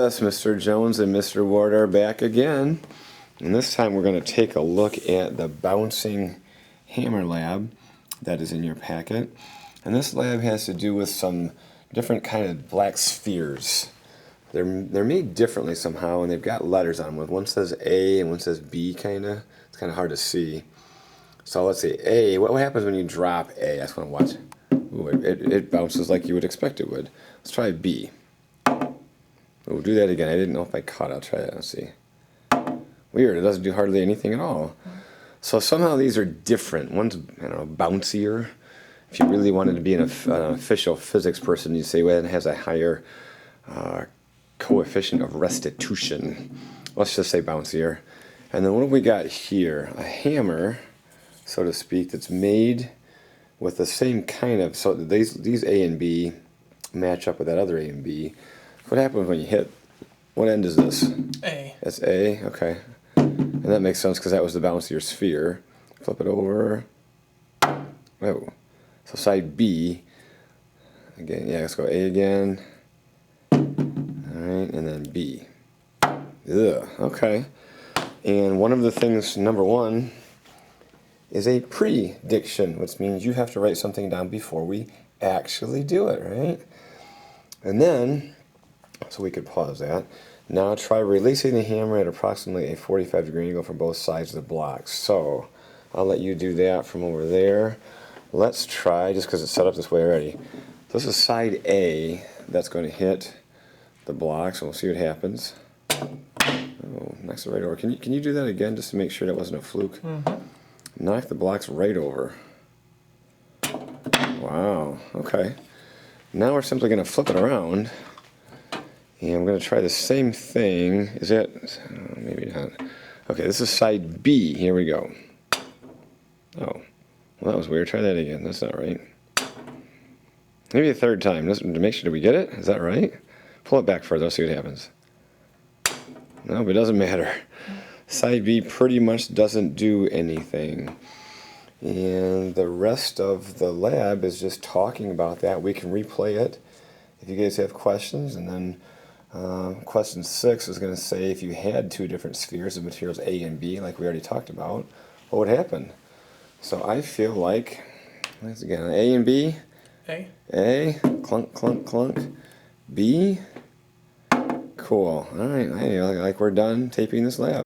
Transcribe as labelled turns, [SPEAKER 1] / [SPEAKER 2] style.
[SPEAKER 1] Yes, Mr. Jones and Mr. Ward are back again, and this time we're going to take a look at the bouncing hammer lab that is in your packet. And this lab has to do with some different kind of black spheres. They're made differently somehow, and they've got letters on them. One says A and one says B, kinda. It's kind of hard to see. So let's see, A. What happens when you drop A? I just want to watch. Ooh, it bounces like you would expect it would. Let's try B. We'll do that again. I didn't know if I caught it. I'll try that. Let's see. Weird. It doesn't do hardly anything at all. So somehow these are different. One's, I don't know, bouncier. If you really wanted to be an official physics person, you'd say, well, it has a higher coefficient of restitution. Let's just say bouncier. And then what have we got here? A hammer, so to speak, that's made with the same kind of, so these A and B match up with that other A and B. What happens when you hit, what end is this?
[SPEAKER 2] A.
[SPEAKER 1] That's A, okay. And that makes sense because that was the bouncier sphere. Flip it over. Oh. So side B, again, yeah, let's go A again. Alright, and then B. Ugh, okay. And one of the things, number one, is a prediction, which means you have to write something down before we actually do it, right? And then, so we could pause that. Now try releasing the hammer at approximately a 45-degree angle from both sides of the block. So I'll let you do that from over there. Let's try, just because it's set up this way already. This is side A that's going to hit the block, so we'll see what happens. Oh, knocks it right over. Can you do that again just to make sure that wasn't a fluke? Knock the blocks right over. Wow, okay. Now we're simply going to flip it around. And I'm going to try the same thing. Is that, maybe not. Okay, this is side B. Here we go. Oh, well, that was weird. Try that again. That's not right. Maybe a third time. Just to make sure, did we get it? Is that right? Pull it back further. Let's see what happens. No, but it doesn't matter. Side B pretty much doesn't do anything. And the rest of the lab is just talking about that. We can replay it if you guys have questions. And then question 6 is going to say if you had two different spheres of materials A and B, like we already talked about, what would happen? So I feel like, once again, A and B. A, clunk, clunk, clunk. B, cool. All right, like we're done taping this lab.